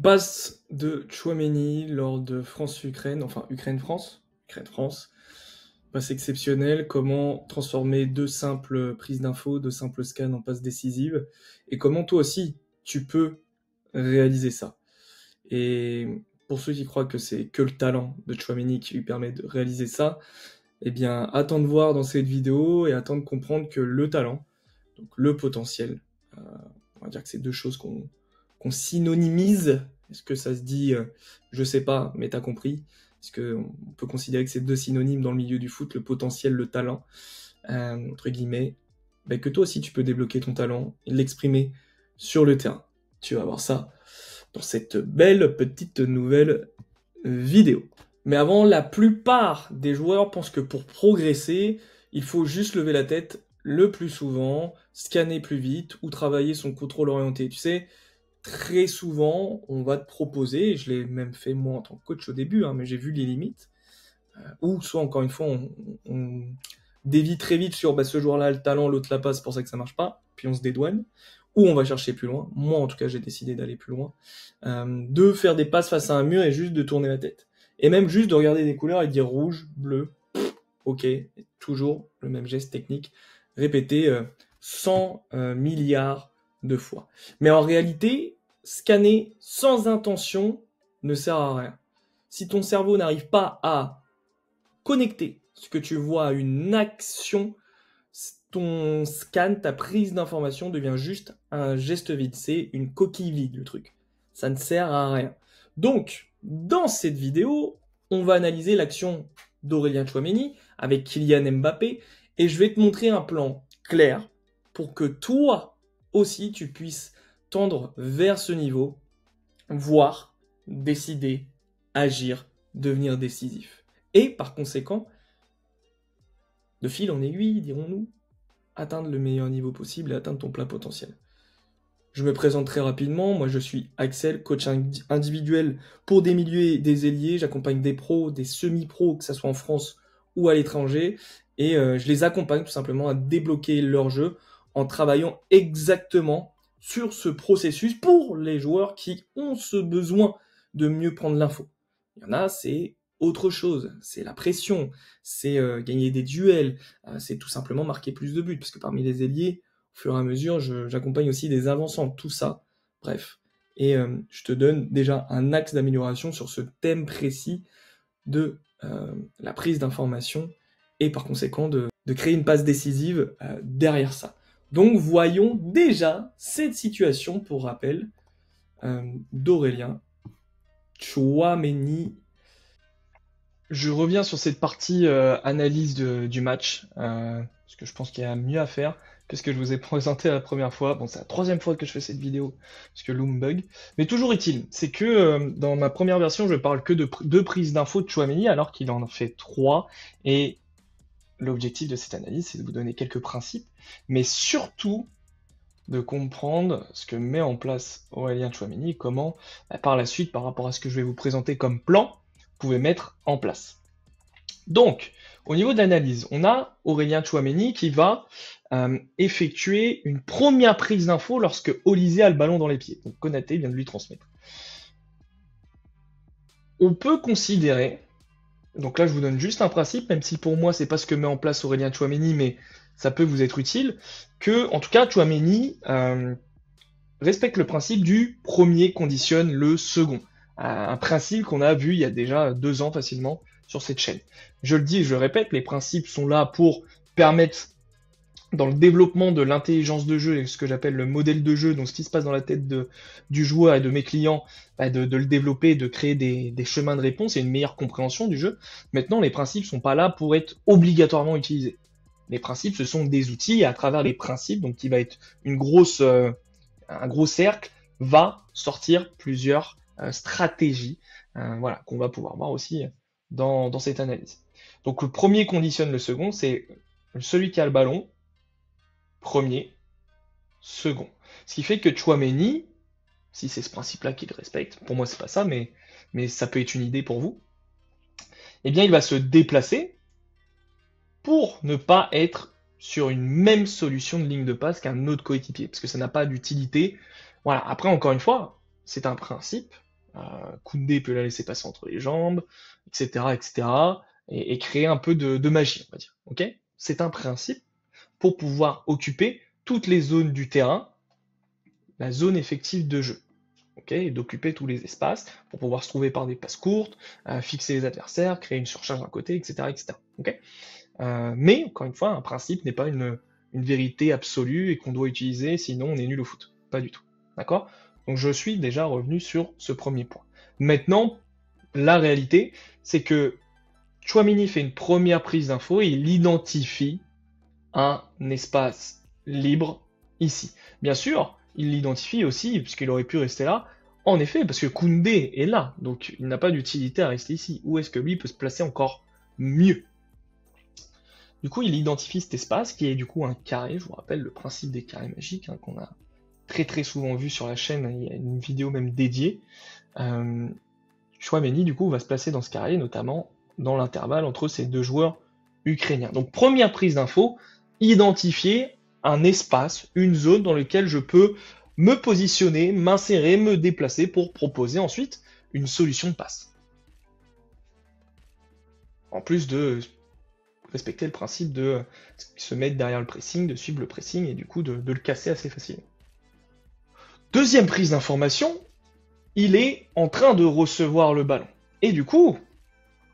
Passe de Tchouaméni lors de France-Ukraine, enfin Ukraine-France, Ukraine-France, passe exceptionnelle, comment transformer deux simples prises d'infos, deux simples scans en passes décisives, et comment toi aussi tu peux réaliser ça. Et pour ceux qui croient que c'est que le talent de Tchouaméni qui lui permet de réaliser ça, eh bien attends de voir dans cette vidéo et attends de comprendre que le talent, donc le potentiel, on va dire que c'est deux choses qu'on synonymise. Est-ce que ça se dit je sais pas, mais t'as compris. Est-ce qu'on peut considérer que c'est deux synonymes dans le milieu du foot, le potentiel, le talent, entre guillemets, bah, que toi aussi tu peux débloquer ton talent et l'exprimer sur le terrain. Tu vas voir ça dans cette belle petite nouvelle vidéo. Mais avant, la plupart des joueurs pensent que pour progresser, il faut juste lever la tête le plus souvent, scanner plus vite ou travailler son contrôle orienté. Tu sais, très souvent, on va te proposer, et je l'ai même fait moi en tant que coach au début, hein, mais j'ai vu les limites, ou soit encore une fois, on dévie très vite sur bah, ce joueur-là a le talent, l'autre la passe, c'est pour ça que ça marche pas, puis on se dédouane, ou on va chercher plus loin. Moi, en tout cas, j'ai décidé d'aller plus loin, de faire des passes face à un mur et juste de tourner la tête. Et même juste de regarder des couleurs et de dire rouge, bleu, ok, toujours le même geste technique, répété 100 milliards de fois. Mais en réalité, scanner sans intention ne sert à rien. Si ton cerveau n'arrive pas à connecter ce que tu vois à une action, ton scan, ta prise d'information devient juste un geste vide. C'est une coquille vide, le truc. Ça ne sert à rien. Donc, dans cette vidéo, on va analyser l'action d'Aurélien Tchouaméni avec Kylian Mbappé et je vais te montrer un plan clair pour que toi aussi tu puisses tendre vers ce niveau, voir, décider, agir, devenir décisif. Et par conséquent, de fil en aiguille, dirons-nous, atteindre le meilleur niveau possible et atteindre ton plein potentiel. Je me présente très rapidement, moi je suis Axel, coach individuel pour des milieux et des ailiers, j'accompagne des pros, des semi-pros, que ce soit en France ou à l'étranger, et je les accompagne tout simplement à débloquer leur jeu en travaillant exactement sur ce processus pour les joueurs qui ont ce besoin de mieux prendre l'info. Il y en a, c'est autre chose, c'est la pression, c'est gagner des duels, c'est tout simplement marquer plus de buts, parce que parmi les ailiers, au fur et à mesure, j'accompagne aussi des avançants, tout ça, bref. Et je te donne déjà un axe d'amélioration sur ce thème précis de la prise d'information et par conséquent de créer une passe décisive derrière ça. Donc voyons déjà cette situation, pour rappel, d'Aurélien Tchouaméni. Je reviens sur cette partie analyse du match, parce que je pense qu'il y a mieux à faire que ce que je vous ai présenté la première fois. Bon, c'est la troisième fois que je fais cette vidéo, parce que Loom bug. Mais toujours est-il, c'est que dans ma première version, je parle que de deux prises d'infos de Tchouaméni, alors qu'il en fait trois. Et l'objectif de cette analyse, c'est de vous donner quelques principes, mais surtout de comprendre ce que met en place Aurélien Tchouaméni et comment, par la suite, par rapport à ce que je vais vous présenter comme plan, vous pouvez mettre en place. Donc, au niveau de l'analyse, on a Aurélien Tchouaméni qui va effectuer une première prise d'info lorsque Olysée a le ballon dans les pieds. Donc, Konaté vient de lui transmettre. On peut considérer, donc là je vous donne juste un principe, même si pour moi c'est pas ce que met en place Aurélien Tchouaméni, mais ça peut vous être utile, que en tout cas Tchouaméni respecte le principe du premier conditionne le second. Un principe qu'on a vu il y a déjà 2 ans facilement sur cette chaîne. Je le dis, je le répète, les principes sont là pour permettre, dans le développement de l'intelligence de jeu et ce que j'appelle le modèle de jeu, donc ce qui se passe dans la tête du joueur et de mes clients, de le développer, de créer des chemins de réponse et une meilleure compréhension du jeu. Maintenant, les principes sont pas là pour être obligatoirement utilisés. Les principes, ce sont des outils, et à travers les principes, donc qui va être un gros cercle, va sortir plusieurs stratégies, voilà, qu'on va pouvoir voir aussi dans cette analyse. Donc le premier conditionne le second, c'est celui qui a le ballon, premier, second. Ce qui fait que Tchouaméni, si c'est ce principe-là qu'il respecte, pour moi c'est pas ça, mais ça peut être une idée pour vous, eh bien il va se déplacer pour ne pas être sur une même solution de ligne de passe qu'un autre coéquipier, parce que ça n'a pas d'utilité. Voilà, après encore une fois, c'est un principe, Koundé peut la laisser passer entre les jambes, etc., etc., et créer un peu de magie, on va dire. Ok? C'est un principe pour pouvoir occuper toutes les zones du terrain, la zone effective de jeu. Ok, et d'occuper tous les espaces pour pouvoir se trouver par des passes courtes, fixer les adversaires, créer une surcharge d'un côté, etc., etc. Ok. Mais encore une fois, un principe n'est pas une vérité absolue et qu'on doit utiliser, sinon on est nul au foot. Pas du tout. D'accord? Donc je suis déjà revenu sur ce premier point. Maintenant, la réalité, c'est que Tchouaméni fait une première prise d'info et il identifie un espace libre ici. Bien sûr, il l'identifie aussi, puisqu'il aurait pu rester là, en effet, parce que Koundé est là, donc il n'a pas d'utilité à rester ici. Où est-ce que lui peut se placer encore mieux? Du coup, il identifie cet espace qui est du coup un carré. Je vous rappelle le principe des carrés magiques hein, qu'on a très très souvent vu sur la chaîne. Il y a une vidéo même dédiée. Tchouaméni du coup va se placer dans ce carré, notamment dans l'intervalle entre ces deux joueurs ukrainiens. Donc première prise d'info, identifier un espace, une zone dans laquelle je peux me positionner, m'insérer, me déplacer pour proposer ensuite une solution de passe. En plus de respecter le principe de se mettre derrière le pressing, de suivre le pressing et du coup de le casser assez facilement. Deuxième prise d'information, il est en train de recevoir le ballon. Et du coup,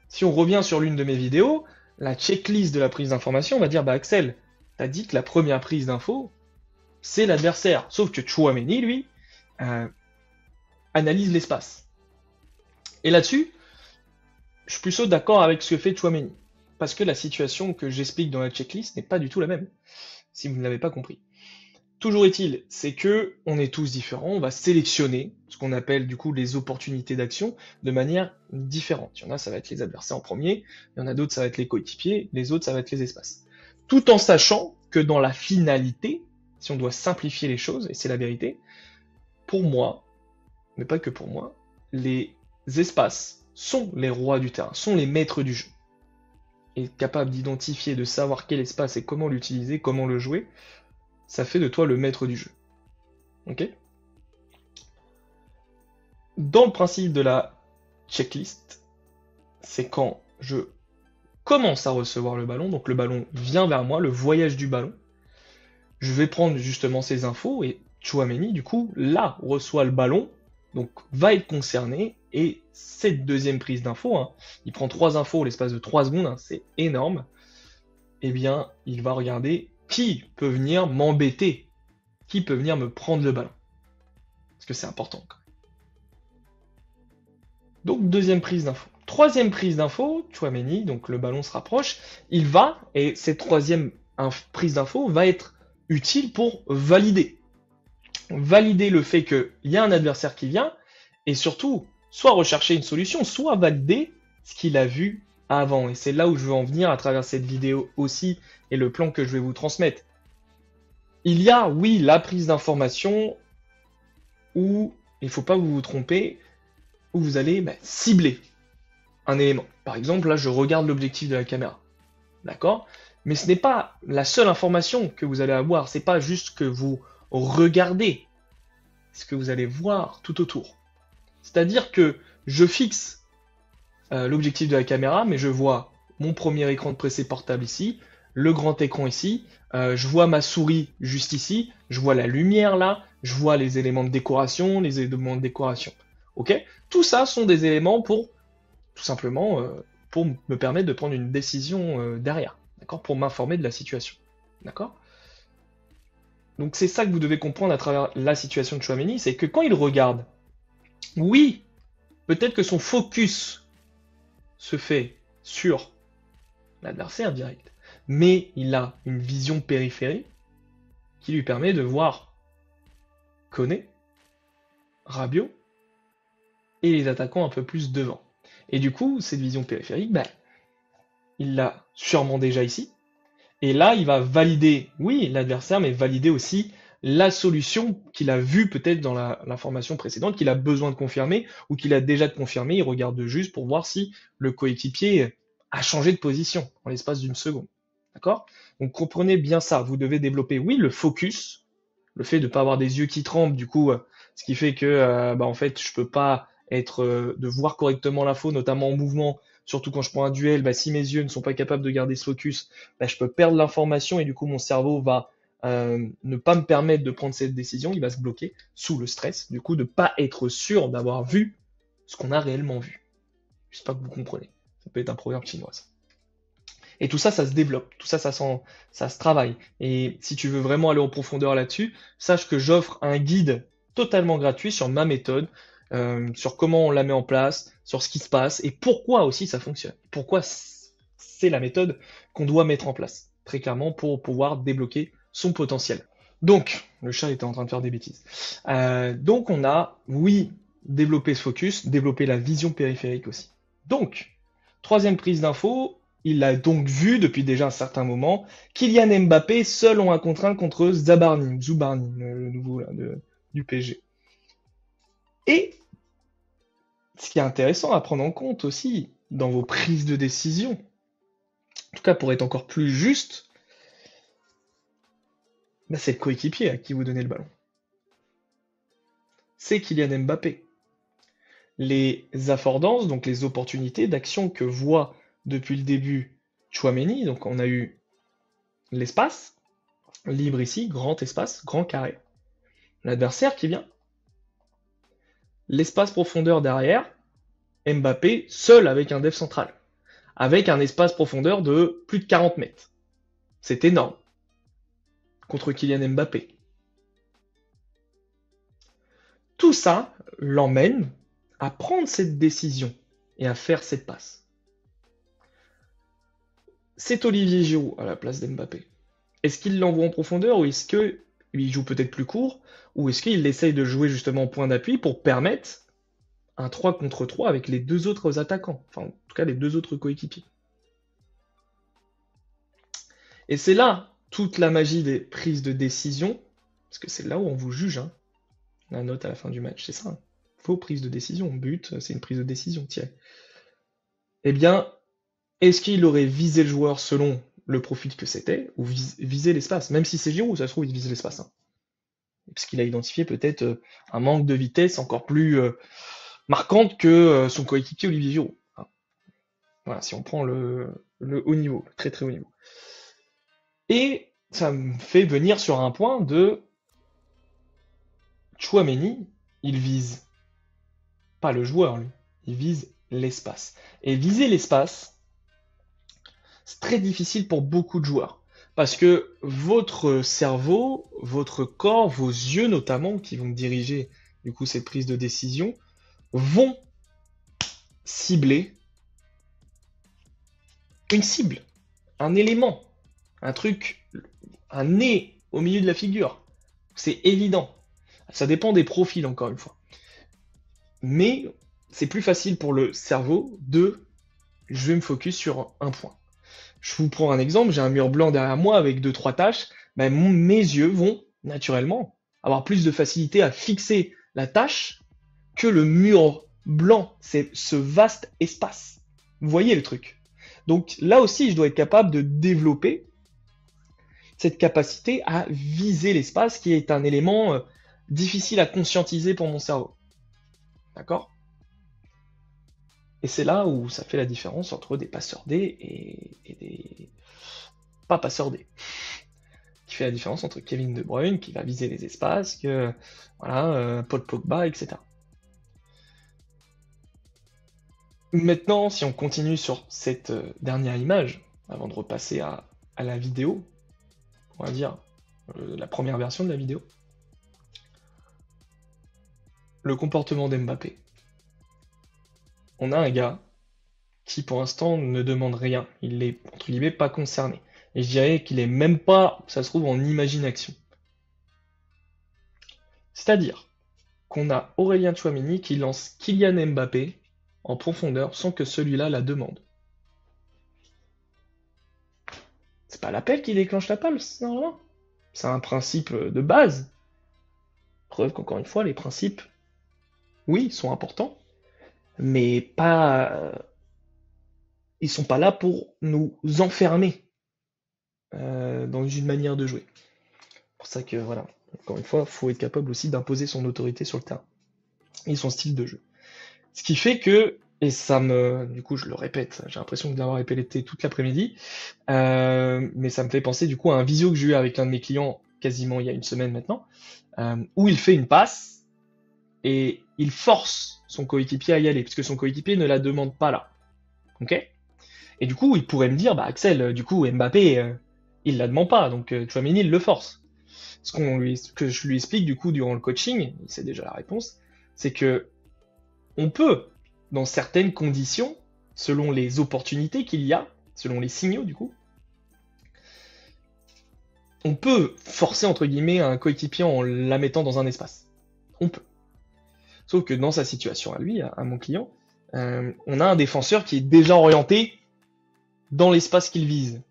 si on revient sur l'une de mes vidéos, la checklist de la prise d'information va dire, bah Axel, t'as dit que la première prise d'info, c'est l'adversaire. Sauf que Tchouaméni, lui, analyse l'espace. Et là-dessus, je suis plutôt d'accord avec ce que fait Tchouaméni. Parce que la situation que j'explique dans la checklist n'est pas du tout la même, si vous ne l'avez pas compris. Toujours est-il, c'est que on est tous différents, on va sélectionner ce qu'on appelle du coup les opportunités d'action de manière différente. Il y en a, ça va être les adversaires en premier, il y en a d'autres, ça va être les coéquipiers, les autres, ça va être les espaces. Tout en sachant que dans la finalité, si on doit simplifier les choses, et c'est la vérité, pour moi, mais pas que pour moi, les espaces sont les rois du terrain, sont les maîtres du jeu. Et capable d'identifier, de savoir quel espace et comment l'utiliser, comment le jouer, ça fait de toi le maître du jeu. Ok? Dans le principe de la checklist, c'est quand je commence à recevoir le ballon, donc le ballon vient vers moi, le voyage du ballon, je vais prendre justement ces infos et Tchouaméni, du coup, là, reçoit le ballon, donc va être concerné, et cette deuxième prise d'infos, hein, il prend 3 infos l'espace de 3 secondes, hein, c'est énorme, eh bien, il va regarder qui peut venir m'embêter, qui peut venir me prendre le ballon. Parce que c'est important. Donc, deuxième prise d'info. Troisième prise d'info, Tchouaméni, donc le ballon se rapproche, il va, et cette troisième prise d'info va être utile pour valider. Valider le fait qu'il y a un adversaire qui vient, et surtout, soit rechercher une solution, soit valider ce qu'il a vu avant. Et c'est là où je veux en venir à travers cette vidéo aussi, et le plan que je vais vous transmettre. Il y a, oui, la prise d'information où, il ne faut pas vous tromper, où vous allez cibler un élément. Par exemple, là, je regarde l'objectif de la caméra. D'accord? Mais ce n'est pas la seule information que vous allez avoir. C'est pas juste que vous regardez ce que vous allez voir tout autour. C'est-à-dire que je fixe l'objectif de la caméra, mais je vois mon premier écran de PC portable ici, le grand écran ici, je vois ma souris juste ici, je vois la lumière là, je vois les éléments de décoration, les éléments de décoration. Ok? Tout ça sont des éléments pour, tout simplement, pour me permettre de prendre une décision derrière, d'accord? Pour m'informer de la situation, d'accord? Donc c'est ça que vous devez comprendre à travers la situation de Tchouaméni, c'est que quand il regarde, oui, peut-être que son focus se fait sur l'adversaire direct, mais il a une vision périphérique qui lui permet de voir Koné, Rabiot et les attaquants un peu plus devant. Et du coup, cette vision périphérique, il l'a sûrement déjà ici. Et là, il va valider, oui, l'adversaire, mais valider aussi la solution qu'il a vue peut-être dans l'information précédente, qu'il a besoin de confirmer ou qu'il a déjà de confirmer. Il regarde juste pour voir si le coéquipier a changé de position en l'espace d'une seconde. D'accord? Donc comprenez bien ça. Vous devez développer, oui, le focus, le fait de ne pas avoir des yeux qui tremblent, du coup, ce qui fait que, en fait, je peux pas de voir correctement l'info, notamment en mouvement, surtout quand je prends un duel, bah, si mes yeux ne sont pas capables de garder ce focus, bah, je peux perdre l'information et du coup mon cerveau va ne pas me permettre de prendre cette décision, il va se bloquer sous le stress, du coup de pas être sûr d'avoir vu ce qu'on a réellement vu. J'espère que vous comprenez. Ça peut être un proverbe chinois. Ça. Et tout ça, ça se développe. Tout ça, ça se travaille. Et si tu veux vraiment aller en profondeur là-dessus, sache que j'offre un guide totalement gratuit sur ma méthode, sur comment on la met en place, sur ce qui se passe et pourquoi aussi ça fonctionne. Pourquoi c'est la méthode qu'on doit mettre en place, très clairement, pour pouvoir débloquer son potentiel. Donc, le chat était en train de faire des bêtises. Donc, on a, oui, développé ce focus, développé la vision périphérique aussi. Donc, troisième prise d'info, il a donc vu depuis déjà un certain moment Kylian Mbappé seul en 1 contre 1 contre Zubarni, le nouveau là, du PSG. Et ce qui est intéressant à prendre en compte aussi dans vos prises de décision, en tout cas pour être encore plus juste, bah c'est le coéquipier à qui vous donnez le ballon. C'est Kylian Mbappé. Les affordances, donc les opportunités d'action que voit depuis le début Tchouaméni, donc on a eu l'espace, libre ici, grand espace, grand carré. L'adversaire qui vient. L'espace profondeur derrière, Mbappé seul avec un def central, avec un espace profondeur de plus de 40 mètres. C'est énorme. Contre Kylian Mbappé. Tout ça l'emmène à prendre cette décision et à faire cette passe. C'est Olivier Giroud à la place d'Mbappé. Est-ce qu'il l'envoie en profondeur ou est-ce qu'il joue peut-être plus court ou est-ce qu'il essaye de jouer justement en point d'appui pour permettre un 3 contre 3 avec les deux autres attaquants, enfin en tout cas les deux autres coéquipiers. Et c'est là toute la magie des prises de décision, parce que c'est là où on vous juge, hein, la note à la fin du match, c'est ça. Hein. Vos prises de décision, but, c'est une prise de décision, tiens. Eh bien, est-ce qu'il aurait visé le joueur selon le profil que c'était, ou visé l'espace? Même si c'est Giroud, ça se trouve, il vise l'espace. Hein. Parce qu'il a identifié peut-être un manque de vitesse encore plus marquante que son coéquipier Olivier Giroud. Hein. Voilà, si on prend le haut niveau, le très très haut niveau. Et ça me fait venir sur un point de Tchouaméni, il vise pas le joueur, lui, il vise l'espace. Et viser l'espace, c'est très difficile pour beaucoup de joueurs. Parce que votre cerveau, votre corps, vos yeux notamment, qui vont diriger du coup cette prise de décision, vont cibler une cible, un élément, un truc, un nez au milieu de la figure. C'est évident. Ça dépend des profils, encore une fois. Mais c'est plus facile pour le cerveau de je vais me focus sur un point. Je vous prends un exemple, j'ai un mur blanc derrière moi avec 2-3 tâches, ben mes yeux vont naturellement avoir plus de facilité à fixer la tâche que le mur blanc, c'est ce vaste espace. Vous voyez le truc. Donc là aussi, je dois être capable de développer cette capacité à viser l'espace qui est un élément difficile à conscientiser pour mon cerveau. D'accord? Et c'est là où ça fait la différence entre des passeurs D et des pas passeurs D. Qui fait la différence entre Kevin De Bruyne, qui va viser les espaces, que voilà, Paul Pogba, etc. Maintenant, si on continue sur cette dernière image, avant de repasser à la vidéo, on va dire la première version de la vidéo, le comportement d'Mbappé. On a un gars qui pour l'instant ne demande rien, il est entre guillemets pas concerné. Et je dirais qu'il est même pas, ça se trouve, en imagination. C'est-à-dire qu'on a Aurélien Tchouaméni qui lance Kylian Mbappé en profondeur sans que celui-là la demande. C'est pas l'appel qui déclenche la passe, normalement. C'est un principe de base. Preuve qu'encore une fois, les principes, oui, sont importants, mais pas, ils sont pas là pour nous enfermer dans une manière de jouer. C'est pour ça que voilà, encore une fois, il faut être capable aussi d'imposer son autorité sur le terrain et son style de jeu. Ce qui fait que, et du coup, je le répète, j'ai l'impression de l'avoir répété toute l'après-midi, mais ça me fait penser du coup à un visio que j'ai eu avec l'un de mes clients quasiment il y a une semaine maintenant, où il fait une passe et il force son coéquipier à y aller, parce que son coéquipier ne la demande pas là. Ok? Et du coup, il pourrait me dire, bah Axel, du coup, Mbappé, il la demande pas, donc Tchouaméni, il le force. Ce que je lui explique du coup durant le coaching, il sait déjà la réponse, c'est que on peut, dans certaines conditions, selon les opportunités qu'il y a, selon les signaux du coup, on peut forcer entre guillemets un coéquipier en la mettant dans un espace. On peut. Sauf que dans sa situation à lui, à mon client, on a un défenseur qui est déjà orienté dans l'espace qu'il vise.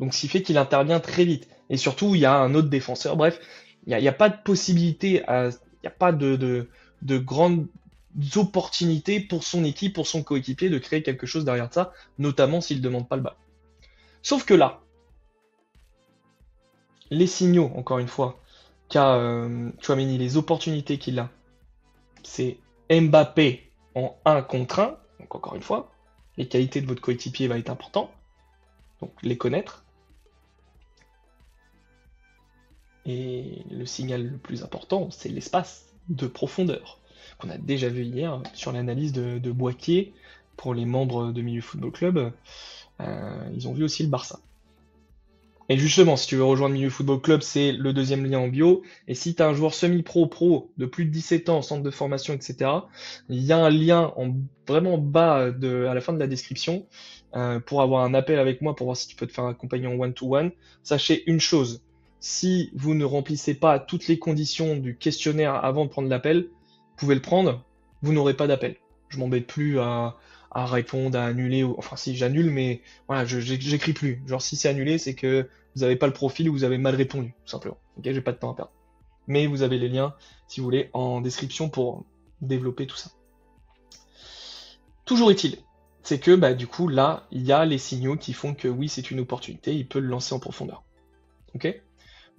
Donc ce qui fait qu'il intervient très vite. Et surtout, il y a un autre défenseur. Bref, il n'y a pas de possibilité, il n'y a pas de grandes opportunités pour son équipe, pour son coéquipier de créer quelque chose derrière ça, notamment s'il ne demande pas le bal. Sauf que là, les signaux, encore une fois, qu'a Tchouaméni, les opportunités qu'il a, c'est Mbappé en 1 contre 1. Donc encore une fois, les qualités de votre coéquipier vont être importantes. Donc les connaître. Et le signal le plus important, c'est l'espace de profondeur, qu'on a déjà vu hier sur l'analyse de Boaquier pour les membres de Milieu Football Club. Ils ont vu aussi le Barça. Et justement, si tu veux rejoindre Milieu Football Club, c'est le deuxième lien en bio. Et si tu as un joueur semi-pro de plus de 17 ans en centre de formation, etc., il y a un lien vraiment bas à la fin de la description pour avoir un appel avec moi pour voir si tu peux te faire accompagner en one-to-one. Sachez une chose, si vous ne remplissez pas toutes les conditions du questionnaire avant de prendre l'appel, vous pouvez le prendre, vous n'aurez pas d'appel. Je m'embête plus à répondre, à annuler, enfin si j'annule, mais voilà, j'écris plus. Genre si c'est annulé, c'est que vous n'avez pas le profil ou vous avez mal répondu, tout simplement. Ok, j'ai pas de temps à perdre. Mais vous avez les liens, si vous voulez, en description pour développer tout ça. Toujours est-il, c'est que bah, du coup là, il y a les signaux qui font que oui, c'est une opportunité, il peut le lancer en profondeur. Ok?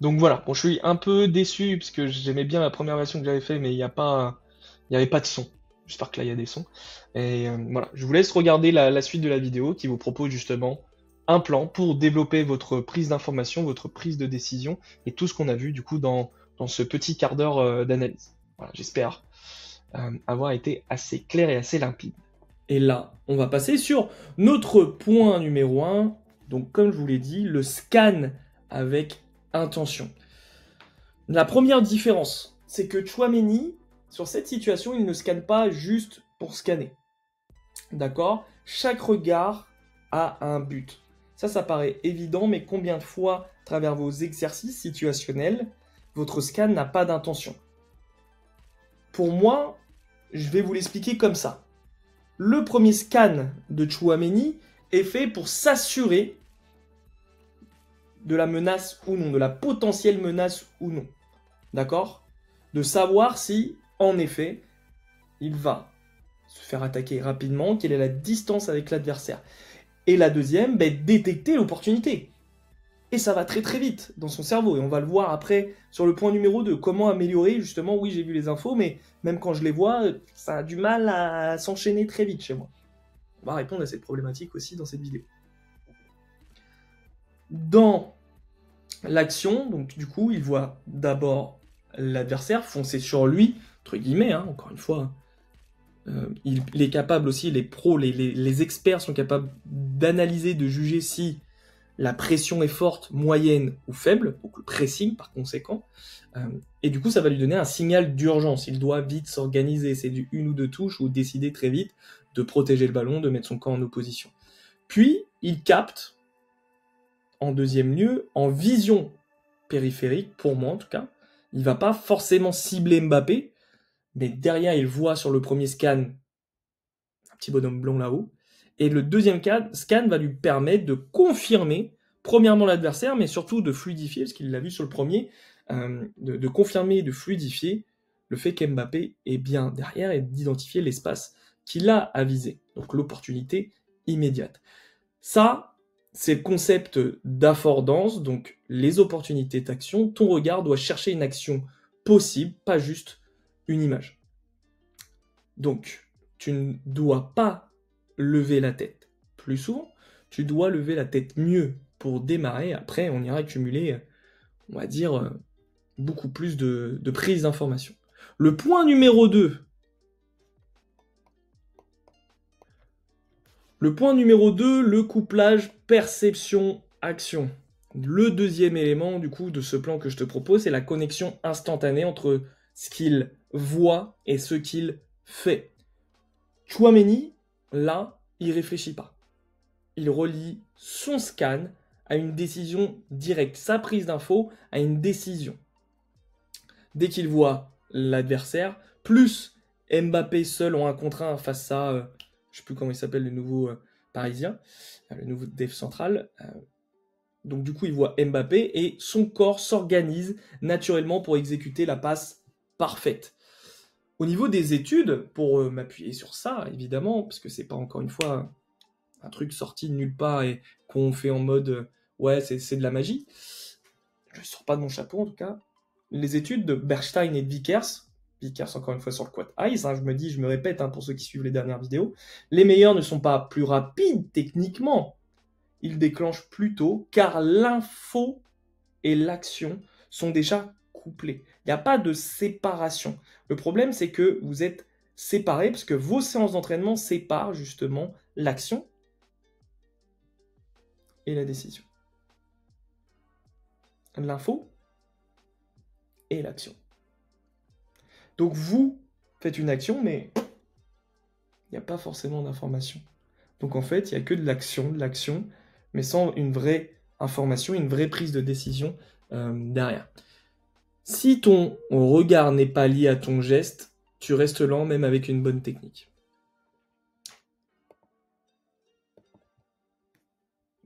Donc voilà, bon, je suis un peu déçu parce que j'aimais bien la première version que j'avais fait, mais il n'y avait pas de son. J'espère que là il y a des sons. Et voilà, je vous laisse regarder la suite de la vidéo qui vous propose justement un plan pour développer votre prise d'information, votre prise de décision et tout ce qu'on a vu du coup dans ce petit quart d'heure d'analyse. Voilà, j'espère avoir été assez clair et assez limpide. Et là, on va passer sur notre point numéro 1. Donc, comme je vous l'ai dit, le scan avec intention. La première différence, c'est que Tchouaméni, sur cette situation, il ne scanne pas juste pour scanner. D'accord? Chaque regard a un but. Ça paraît évident, mais combien de fois, à travers vos exercices situationnels, votre scan n'a pas d'intention? Pour moi, je vais vous l'expliquer comme ça. Le premier scan de Tchouaméni est fait pour s'assurer de la menace ou non, de la potentielle menace ou non. D'accord? De savoir si, en effet, il va se faire attaquer rapidement, quelle est la distance avec l'adversaire. Et la deuxième, détecter l'opportunité. Et ça va très très vite dans son cerveau. Et on va le voir après sur le point numéro 2. Comment améliorer, justement, oui j'ai vu les infos, mais même quand je les vois, ça a du mal à s'enchaîner très vite chez moi. On va répondre à cette problématique aussi dans cette vidéo. Dans l'action, donc du coup, il voit d'abord l'adversaire foncer sur lui, entre guillemets, hein, encore une fois. Il est capable aussi, les pros, les experts sont capables d'analyser, de juger si la pression est forte, moyenne ou faible, donc le pressing par conséquent. Et du coup, ça va lui donner un signal d'urgence. Il doit vite s'organiser. C'est du 1 ou 2 touches ou décider très vite de protéger le ballon, de mettre son camp en opposition. Puis, il capte, en deuxième lieu, en vision périphérique, pour moi en tout cas. Il ne va pas forcément cibler Mbappé, mais derrière, il voit sur le premier scan un petit bonhomme blond là-haut. Et le deuxième scan va lui permettre de confirmer, premièrement l'adversaire, mais surtout de fluidifier, parce qu'il l'a vu sur le premier, de confirmer et de fluidifier le fait qu'Mbappé est bien derrière et d'identifier l'espace qu'il a à viser. Donc l'opportunité immédiate. Ça, c'est le concept d'affordance, donc les opportunités d'action. Ton regard doit chercher une action possible, pas juste une image. Donc, tu ne dois pas lever la tête plus souvent, tu dois lever la tête mieux pour démarrer. Après, on ira accumuler, on va dire, beaucoup plus de prise d'information. Le point numéro 2. Le point numéro 2, le couplage perception-action. Le deuxième élément, du coup, de ce plan que je te propose, c'est la connexion instantanée entre ce qu'il voit et ce qu'il fait. Tchouaméni, là, il réfléchit pas. Il relie son scan à une décision directe, sa prise d'info à une décision. Dès qu'il voit l'adversaire, plus Mbappé seul en 1 contre 1 face à, je sais plus comment il s'appelle, le nouveau parisien, le nouveau def central. Donc du coup, il voit Mbappé et son corps s'organise naturellement pour exécuter la passe parfaite. Au niveau des études, pour m'appuyer sur ça, évidemment, parce que c'est pas encore une fois un truc sorti de nulle part et qu'on fait en mode ouais, c'est de la magie. Je ne sors pas de mon chapeau en tout cas. Les études de Bernstein et de Vickers encore une fois sur le quad eyes, je me répète pour ceux qui suivent les dernières vidéos, les meilleurs ne sont pas plus rapides techniquement, ils déclenchent plus tôt car l'info et l'action sont déjà couplés. Il n'y a pas de séparation. Le problème c'est que vous êtes séparés parce que vos séances d'entraînement séparent justement l'action et la décision. L'info et l'action. Donc vous faites une action, mais il n'y a pas forcément d'information. Donc en fait, il n'y a que de l'action, mais sans une vraie information, une vraie prise de décision derrière. Si ton regard n'est pas lié à ton geste, tu restes lent même avec une bonne technique.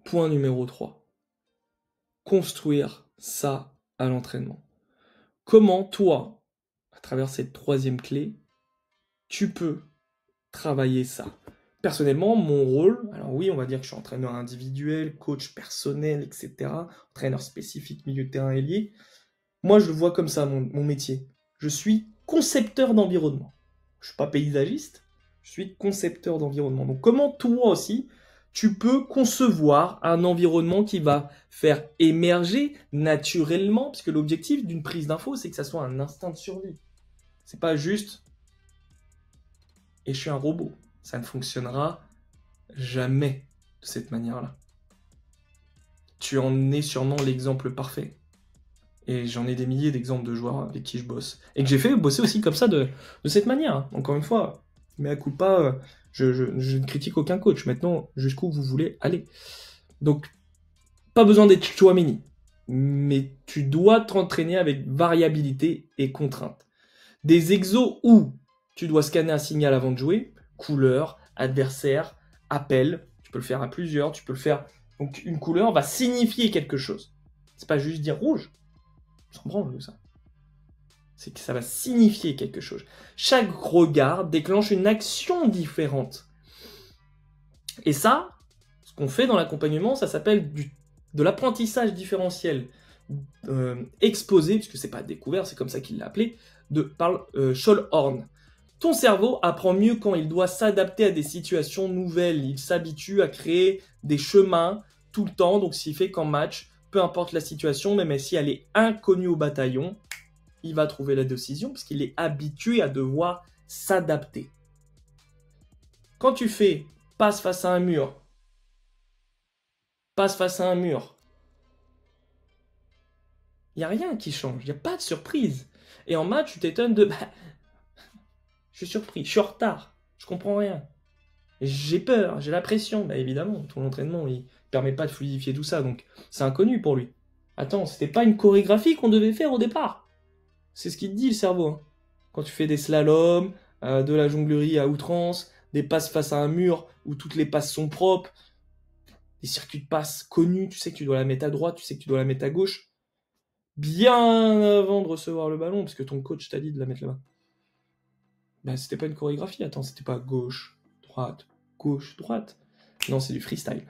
Point numéro 3. Construire ça à l'entraînement. Comment toi, à travers cette troisième clé, tu peux travailler ça? Personnellement, mon rôle, alors oui, on va dire que je suis entraîneur individuel, coach personnel, etc., entraîneur spécifique, milieu de terrain ailier. Moi, je le vois comme ça, mon métier. Je suis concepteur d'environnement. Je ne suis pas paysagiste, je suis concepteur d'environnement. Donc comment toi aussi, tu peux concevoir un environnement qui va faire émerger naturellement, parce que l'objectif d'une prise d'info, c'est que ça soit un instinct de survie. C'est pas juste « et je suis un robot ». Ça ne fonctionnera jamais de cette manière-là. Tu en es sûrement l'exemple parfait. Et j'en ai des milliers d'exemples de joueurs avec qui je bosse. Et que j'ai fait bosser aussi comme ça de cette manière. Encore une fois, mais à coup de pas, je ne critique aucun coach. Maintenant, jusqu'où vous voulez aller. Donc, pas besoin d'être Tchouaméni. Mais tu dois t'entraîner avec variabilité et contrainte. Des exos où tu dois scanner un signal avant de jouer, couleur, adversaire, appel, tu peux le faire à plusieurs, tu peux le faire... Donc une couleur va signifier quelque chose. C'est pas juste dire rouge. On s'en branle de ça. C'est que ça va signifier quelque chose. Chaque regard déclenche une action différente. Et ça, ce qu'on fait dans l'accompagnement, ça s'appelle de l'apprentissage différentiel exposé, puisque c'est pas découvert, c'est comme ça qu'il l'a appelé, par Schollhorn. Ton cerveau apprend mieux quand il doit s'adapter à des situations nouvelles. Il s'habitue à créer des chemins tout le temps. Donc s'il fait qu'en match, peu importe la situation, même si elle est inconnue au bataillon, il va trouver la décision parce qu'il est habitué à devoir s'adapter. Quand tu fais passe face à un mur, il n'y a rien qui change, il n'y a pas de surprise. Et en match, tu t'étonnes de... je suis surpris, je suis en retard, je comprends rien. J'ai peur, j'ai la pression. Bah évidemment, ton entraînement, il permet pas de fluidifier tout ça, donc c'est inconnu pour lui. Attends, c'était pas une chorégraphie qu'on devait faire au départ. C'est ce qu'il te dit le cerveau. Hein. Quand tu fais des slaloms, de la jonglerie à outrance, des passes face à un mur où toutes les passes sont propres, des circuits de passes connus, tu sais que tu dois la mettre à droite, tu sais que tu dois la mettre à gauche, bien avant de recevoir le ballon, parce que ton coach t'a dit de la mettre là-bas. Bah c'était pas une chorégraphie, attends, c'était pas gauche, droite. Non, c'est du freestyle.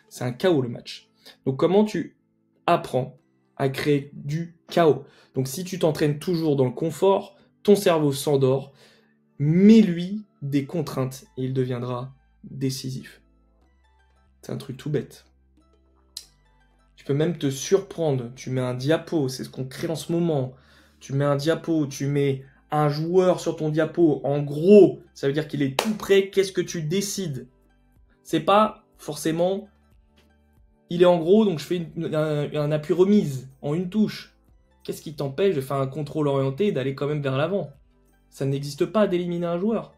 C'est un chaos le match. Donc comment tu apprends à créer du chaos? Donc si tu t'entraînes toujours dans le confort, ton cerveau s'endort mets-lui des contraintes et il deviendra décisif. C'est un truc tout bête. Tu peux même te surprendre. Tu mets un diapo, c'est ce qu'on crée en ce moment. Tu mets un diapo, tu mets un joueur sur ton diapo. En gros, ça veut dire qu'il est tout prêt. Qu'est-ce que tu décides? C'est pas forcément... Il est en gros, donc je fais un appui remise en une touche. Qu'est-ce qui t'empêche de faire un contrôle orienté et d'aller quand même vers l'avant? Ça n'existe pas d'éliminer un joueur.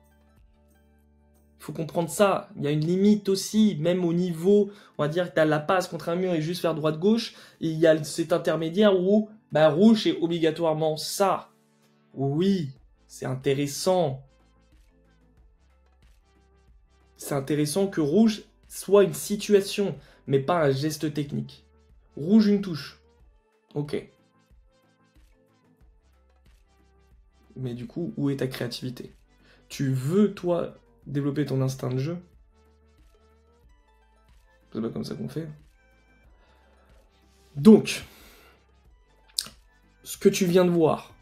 Il faut comprendre ça. Il y a une limite aussi, même au niveau, on va dire que tu as la passe contre un mur et juste faire droite-gauche. Et il y a cet intermédiaire où rouge est obligatoirement ça. Oui, c'est intéressant. C'est intéressant que rouge soit une situation, mais pas un geste technique. Rouge, une touche. Ok. Mais du coup, où est ta créativité? Tu veux, toi, développer ton instinct de jeu? C'est pas comme ça qu'on fait. Donc, ce que tu viens de voir,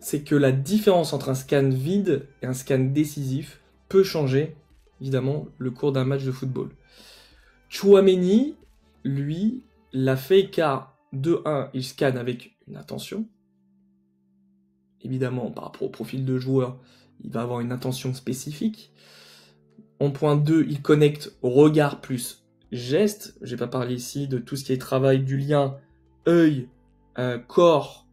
c'est que la différence entre un scan vide et un scan décisif peut changer, évidemment, le cours d'un match de football. Tchouaméni, lui, l'a fait car, de 1, il scanne avec une attention. Évidemment, par rapport au profil de joueur, il va avoir une attention spécifique. En point 2, il connecte regard plus geste. Je n'ai pas parlé ici de tout ce qui est travail du lien œil, corps,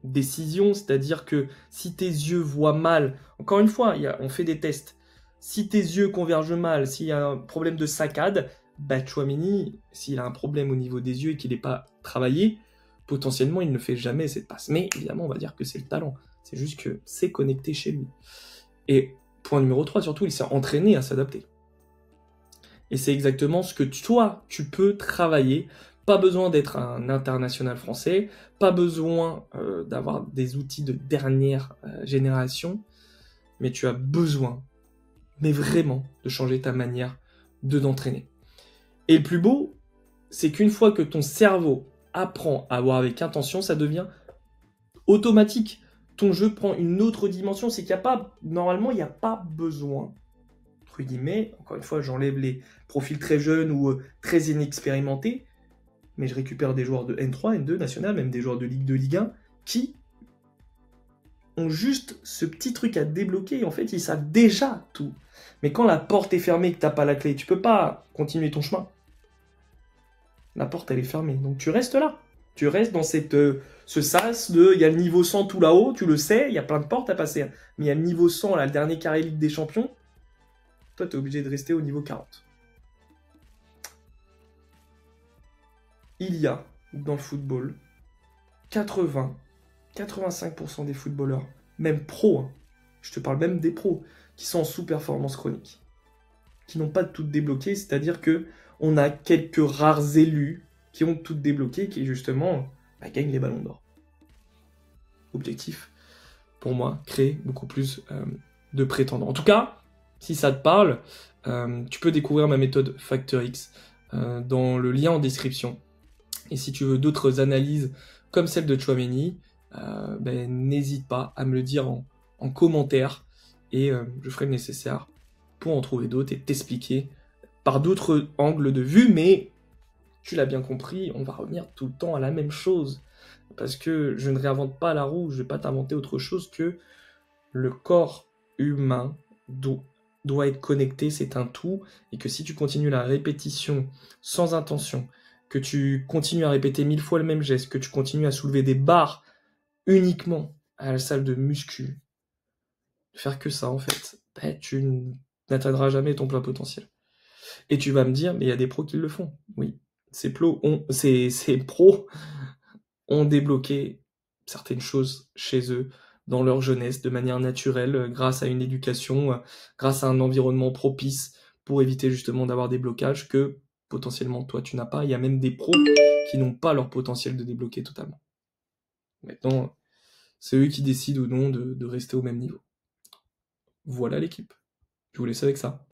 décision, c'est-à-dire que si tes yeux voient mal, encore une fois, on fait des tests, si tes yeux convergent mal, s'il y a un problème de saccade, Tchouaméni, s'il a un problème au niveau des yeux et qu'il n'est pas travaillé, potentiellement il ne fait jamais cette passe. Mais évidemment, on va dire que c'est le talent, c'est juste que c'est connecté chez lui. Et point numéro 3, surtout, il s'est entraîné à s'adapter. Et c'est exactement ce que toi, tu peux travailler. Pas besoin d'être un international français, pas besoin d'avoir des outils de dernière génération, mais tu as besoin, mais vraiment, de changer ta manière d'entraîner. Et le plus beau, c'est qu'une fois que ton cerveau apprend à voir avec intention, ça devient automatique. Ton jeu prend une autre dimension, c'est qu'il n'y a pas, normalement, il n'y a pas besoin, entre guillemets, encore une fois, j'enlève les profils très jeunes ou très inexpérimentés, mais je récupère des joueurs de N3, N2, national, même des joueurs de Ligue 2, Ligue 1, qui ont juste ce petit truc à débloquer, et en fait, ils savent déjà tout. Mais quand la porte est fermée et que tu n'as pas la clé, tu peux pas continuer ton chemin. La porte, elle est fermée, donc tu restes là. Tu restes dans ce sas de, il y a le niveau 100 tout là-haut, tu le sais, il y a plein de portes à passer. Mais il y a le niveau 100, là, le dernier carré Ligue des Champions, toi, tu es obligé de rester au niveau 40. Il y a, dans le football, 85% des footballeurs, même pros, hein, je te parle même des pros, qui sont en sous-performance chronique, qui n'ont pas tout débloqué, c'est-à-dire que on a quelques rares élus qui ont tout débloqué, qui justement gagnent les ballons d'or. Objectif, pour moi, créer beaucoup plus de prétendants. En tout cas, si ça te parle, tu peux découvrir ma méthode Factor X dans le lien en description. Et si tu veux d'autres analyses comme celle de Tchouaméni, n'hésite pas à me le dire en commentaire et je ferai le nécessaire pour en trouver d'autres et t'expliquer par d'autres angles de vue, mais tu l'as bien compris, on va revenir tout le temps à la même chose. Parce que je ne réinvente pas la roue, je ne vais pas t'inventer autre chose que le corps humain doit être connecté, c'est un tout, et que si tu continues la répétition sans intention, que tu continues à répéter 1000 fois le même geste, que tu continues à soulever des barres uniquement à la salle de muscu, faire que ça en fait, tu n'atteindras jamais ton plein potentiel. Et tu vas me dire, mais il y a des pros qui le font. Oui, ces pros ont débloqué certaines choses chez eux dans leur jeunesse de manière naturelle, grâce à une éducation, grâce à un environnement propice pour éviter justement d'avoir des blocages que potentiellement toi tu n'as pas. Il y a même des pros qui n'ont pas leur potentiel de débloquer totalement. Maintenant, c'est eux qui décident ou non de rester au même niveau. Voilà l'équipe. Je vous laisse avec ça.